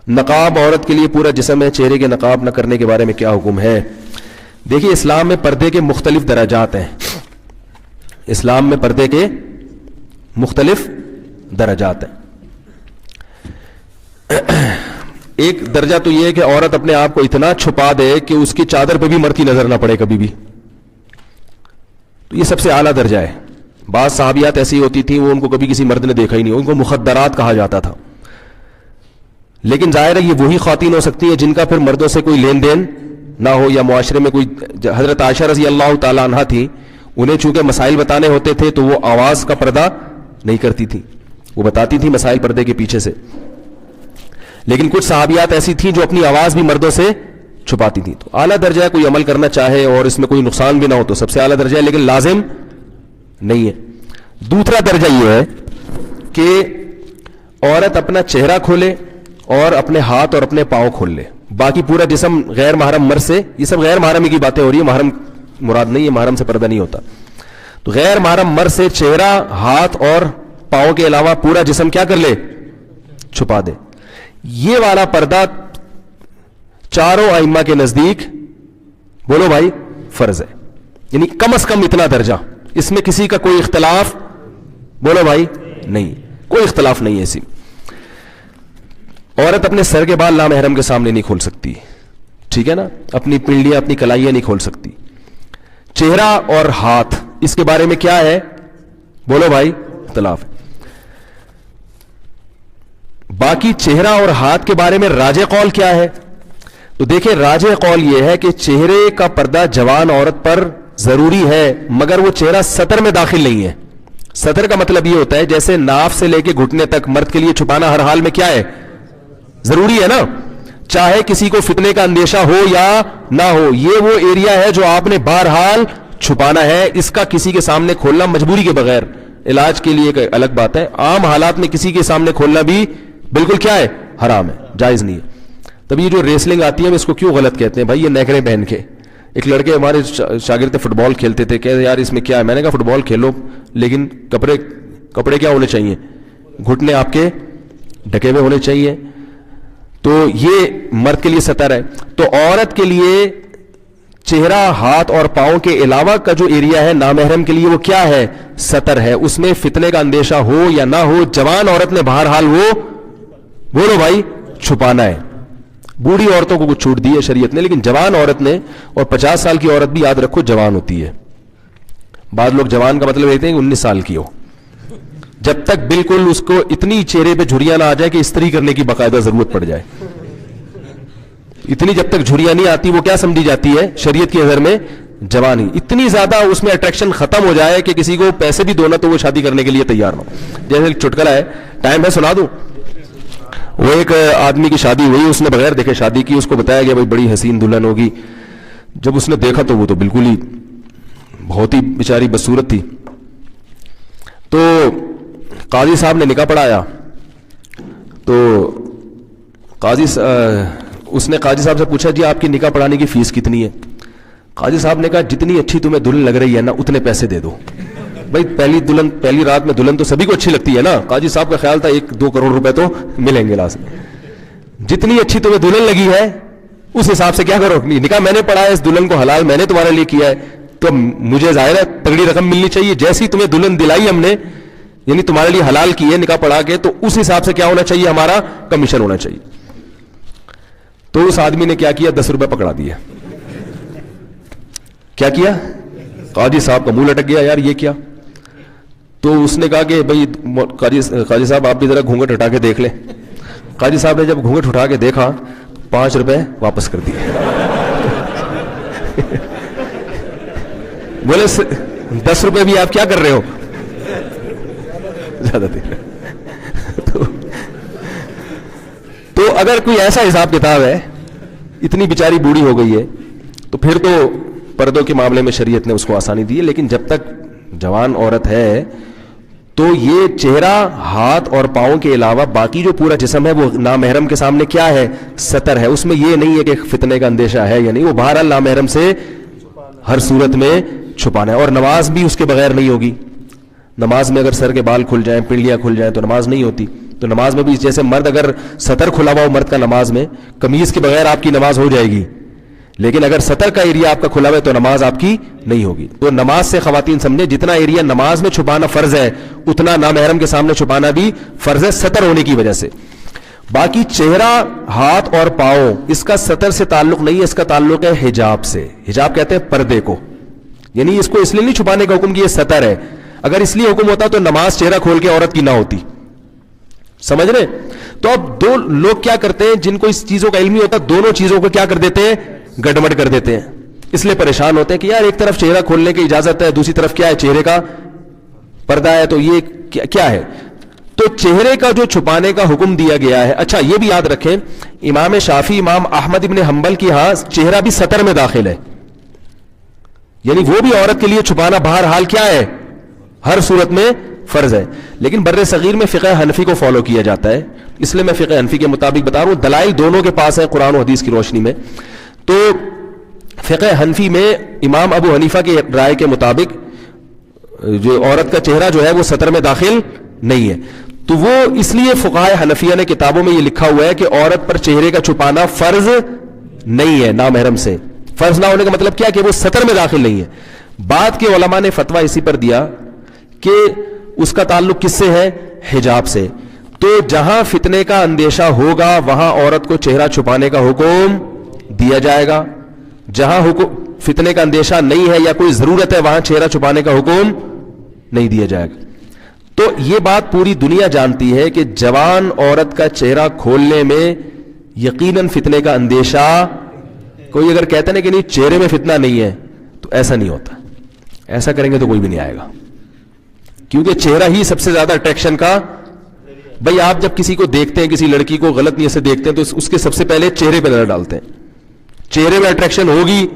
نقاب عورت کے لیے پورا جسم ہے, چہرے کے نقاب نہ کرنے کے بارے میں کیا حکم ہے؟ دیکھیے اسلام میں پردے کے مختلف درجات ہیں. اسلام میں پردے کے مختلف درجات ہیں. ایک درجہ تو یہ ہے کہ عورت اپنے آپ کو اتنا چھپا دے کہ اس کی چادر پہ بھی مرتی نظر نہ پڑے کبھی بھی, تو یہ سب سے اعلیٰ درجہ ہے. بعض صحابیات ایسی ہوتی تھیں وہ ان کو کبھی کسی مرد نے دیکھا ہی نہیں, ان کو مخدرات کہا جاتا تھا. لیکن ظاہر ہے یہ وہی خواتین ہو سکتی ہیں جن کا پھر مردوں سے کوئی لین دین نہ ہو, یا معاشرے میں کوئی. حضرت عائشہ رضی اللہ تعالی عنہا تھی, انہیں چونکہ مسائل بتانے ہوتے تھے تو وہ آواز کا پردہ نہیں کرتی تھی, وہ بتاتی تھی مسائل پردے کے پیچھے سے. لیکن کچھ صحابیات ایسی تھیں جو اپنی آواز بھی مردوں سے چھپاتی تھیں. تو اعلیٰ درجہ ہے, کوئی عمل کرنا چاہے اور اس میں کوئی نقصان بھی نہ ہو تو سب سے اعلیٰ درجہ ہے, لیکن لازم نہیں ہے. دوسرا درجہ یہ ہے کہ عورت اپنا چہرہ کھولے اور اپنے ہاتھ اور اپنے پاؤں کھول لے, باقی پورا جسم غیر محرم مرد سے. یہ سب غیر محرمی کی باتیں ہو رہی ہیں, محرم مراد نہیں ہے, محرم سے پردہ نہیں ہوتا. تو غیر محرم مرد سے چہرہ, ہاتھ اور پاؤں کے علاوہ پورا جسم کیا کر لے, چھپا دے. یہ والا پردہ چاروں ائمہ کے نزدیک بولو بھائی فرض ہے, یعنی کم از کم اتنا درجہ. اس میں کسی کا کوئی اختلاف بولو بھائی نہیں, کوئی اختلاف نہیں ہے. اسی عورت اپنے سر کے بال نامحرم کے سامنے نہیں کھول سکتی, ٹھیک ہے نا, اپنی پنڈلیاں اپنی کلائیاں نہیں کھول سکتی. چہرہ اور ہاتھ اس کے بارے میں کیا ہے بولو بھائی, اختلاف ہے. باقی چہرہ اور ہاتھ کے بارے میں راجح قول کیا ہے؟ تو دیکھیں راجح قول یہ ہے کہ چہرے کا پردہ جوان عورت پر ضروری ہے, مگر وہ چہرہ سطر میں داخل نہیں ہے. سطر کا مطلب یہ ہوتا ہے جیسے ناف سے لے کے گھٹنے تک مرد کے لیے چھپانا ہر حال میں کیا ہے, ضروری ہے نا, چاہے کسی کو فتنے کا اندیشہ ہو یا نہ ہو. یہ وہ ایریا ہے جو آپ نے بہرحال چھپانا ہے, اس کا کسی کے سامنے کھولنا مجبوری کے بغیر, علاج کے لیے ایک الگ بات ہے, عام حالات میں کسی کے سامنے کھولنا بھی بالکل کیا ہے, حرام ہے, جائز نہیں ہے. تب یہ جو ریسلنگ آتی ہے ہم اس کو کیوں غلط کہتے ہیں بھائی, یہ نیکریں پہن کے. ایک لڑکے ہمارے شاگرد فٹ بال کھیلتے تھے, کہتے یار اس میں کیا ہے, میں نے کہا فٹ بال کھیلو لیکن کپڑے کیا ہونے چاہیے, گھٹنے آپ کے ڈھکے ہوئے ہونے چاہیے. تو یہ مرد کے لیے سطر ہے. تو عورت کے لیے چہرہ, ہاتھ اور پاؤں کے علاوہ کا جو ایریا ہے نامحرم کے لیے وہ کیا ہے, سطر ہے. اس میں فتنے کا اندیشہ ہو یا نہ ہو, جوان عورت نے بہرحال وہ بولو بھائی چھپانا ہے. بوڑھی عورتوں کو کچھ چھوٹ دی ہے شریعت نے, لیکن جوان عورت نے, اور 50 سال کی عورت بھی یاد رکھو جوان ہوتی ہے. بعض لوگ جوان کا مطلب لیتے ہیں کہ 19 سال کی ہو, جب تک بالکل اس کو اتنی چہرے پہ جھریاں نہ آ جائے کہ استری کرنے کی باقاعدہ ضرورت پڑ جائے, اتنی جب تک جھریاں نہیں آتی وہ کیا سمجھی جاتی ہے شریعت کی نظر میں, جوانی. اتنی زیادہ اس میں اٹریکشن ختم ہو جائے کہ کسی کو پیسے بھی دونا تو وہ شادی کرنے کے لیے تیار نہ ہو. جیسے ایک چٹکلا ہے, ٹائم ہے سنا دوں. وہ ایک آدمی کی شادی ہوئی, اس نے بغیر دیکھے شادی کی, اس کو بتایا گیا بھائی بڑی حسین دلہن ہوگی. جب اس نے دیکھا تو وہ تو بالکل ہی بہت ہی بیچاری بدصورت تھی. تو قاضی صاحب نے نکاح پڑھایا, تو اس نے قاضی صاحب سے پوچھا جی آپ کی نکاح پڑھانے کی فیس کتنی ہے؟ قاضی صاحب نے کہا جتنی اچھی تمہیں دلہن لگ رہی ہے نا اتنے پیسے دے دو. بھائی پہلی رات میں دلہن تو سبھی کو اچھی لگتی ہے نا, قاضی صاحب کا خیال تھا 1-2 کروڑ روپے تو ملیں گے لازم. جتنی اچھی تمہیں دلہن لگی ہے اس حساب سے کیا کرو, نکاح میں نے پڑھا ہے, اس دلہن کو حلال میں نے تمہارے لیے کیا ہے, تو مجھے ظاہر ہے تگڑی رقم ملنی چاہیے. جیسی تمہیں دلہن دلائی ہم نے, یعنی تمہارے لیے حلال کی ہے نکاح پڑھا کے, تو اس حساب سے کیا ہونا چاہیے, ہمارا کمیشن ہونا چاہیے. تو اس آدمی نے کیا کیا, 10 روپے پکڑا دیے. کیا کیا, قاضی صاحب کا منہ لٹک گیا, یار یہ کیا. تو اس نے کہا کہ بھائی قاضی صاحب آپ بھی ذرا گھونگھٹ ہٹا کے دیکھ لیں. قاضی صاحب نے جب گھونگھٹ اٹھا کے دیکھا 5 روپے واپس کر دیے. بولے 10 روپے بھی آپ کیا کر رہے ہو, زیادہ دے. تو اگر کوئی ایسا حساب کتاب ہے, اتنی بیچاری بوڑھی ہو گئی ہے, تو پھر تو پردوں کے معاملے میں شریعت نے اس کو آسانی دی ہے. لیکن جب تک جوان عورت ہے تو یہ چہرہ, ہاتھ اور پاؤں کے علاوہ باقی جو پورا جسم ہے وہ نامحرم کے سامنے کیا ہے, سطر ہے. اس میں یہ نہیں ہے کہ فتنے کا اندیشہ ہے یا نہیں, وہ بہرحال نامحرم سے ہر صورت میں چھپانا ہے. اور نماز بھی اس کے بغیر نہیں ہوگی. نماز میں اگر سر کے بال کھل جائیں, پنڈلیاں کھل جائیں تو نماز نہیں ہوتی. تو نماز میں بھی جیسے مرد اگر سطر کھلا ہوا ہو مرد کا نماز میں، قمیض کے بغیر آپ کی نماز ہو جائے گی، لیکن اگر سطر کا ایریا آپ کا کھلا ہوا ہے تو نماز آپ کی نہیں ہوگی. تو نماز سے خواتین سمجھیں جتنا ایریا نماز میں چھپانا فرض ہے اتنا نامحرم کے سامنے چھپانا بھی فرض ہے سطر ہونے کی وجہ سے. باقی چہرہ، ہاتھ اور پاؤں، اس کا سطر سے تعلق نہیں ہے، اس کا تعلق ہے حجاب سے. حجاب کہتے ہیں پردے کو، یعنی اس کو اس لیے نہیں چھپانے کا حکم کہ یہ سطر ہے. اگر اس لیے حکم ہوتا تو نماز چہرہ کھول کے عورت کی نہ ہوتی. سمجھ رہے؟ تو اب دو لوگ کیا کرتے ہیں جن کو اس چیزوں کا علم نہیں ہوتا، دونوں چیزوں کو کیا کر دیتے ہیں، گڑبڑ کر دیتے ہیں. اس لیے پریشان ہوتے ہیں کہ یار ایک طرف چہرہ کھولنے کی اجازت ہے، دوسری طرف کیا ہے، چہرے کا پردہ ہے، تو یہ کیا ہے؟ تو چہرے کا جو چھپانے کا حکم دیا گیا ہے. اچھا یہ بھی یاد رکھیں، امام شافعی، امام احمد ابن حنبل کی ہاں چہرہ بھی سطر میں داخل ہے، یعنی وہ بھی عورت کے لیے چھپانا بہرحال کیا ہے، ہر صورت میں فرض ہے. لیکن بر صغیر میں فقہ حنفی کو فالو کیا جاتا ہے، اس لیے میں فقہ حنفی کے مطابق بتا رہا ہوں. دلائل دونوں کے پاس ہے قرآن و حدیث کی روشنی میں. تو فقہ حنفی میں امام ابو حنیفہ کی رائے کے مطابق جو عورت کا چہرہ جو ہے وہ سطر میں داخل نہیں ہے. تو وہ اس لیے فقہائے حنفیہ نے کتابوں میں یہ لکھا ہوا ہے کہ عورت پر چہرے کا چھپانا فرض نہیں ہے نامحرم سے. فرض نہ ہونے کا مطلب کیا کہ وہ سطر میں داخل نہیں ہے. بعد کے علماء نے فتویٰ اسی پر دیا کہ اس کا تعلق کس سے ہے، حجاب سے. تو جہاں فتنے کا اندیشہ ہوگا وہاں عورت کو چہرہ چھپانے کا حکم دیا جائے گا. جہاں فتنے کا اندیشہ نہیں ہے یا کوئی ضرورت ہے وہاں چہرہ چھپانے کا حکم نہیں دیا جائے گا. تو یہ بات پوری دنیا جانتی ہے کہ جوان عورت کا چہرہ کھولنے میں یقیناً فتنے کا اندیشہ، کوئی اگر کہتے ہیں کہ نہیں چہرے میں فتنہ نہیں ہے تو ایسا نہیں ہوتا. ایسا کریں گے تو کوئی بھی نہیں آئے گا، کیونکہ چہرہ ہی سب سے زیادہ اٹریکشن کا. بھائی آپ جب کسی کو دیکھتے ہیں، کسی لڑکی کو غلط نیت سے دیکھتے ہیں تو اس کے سب سے پہلے چہرے پہ نظر ڈالتے ہیں. چہرے میں اٹریکشن ہوگی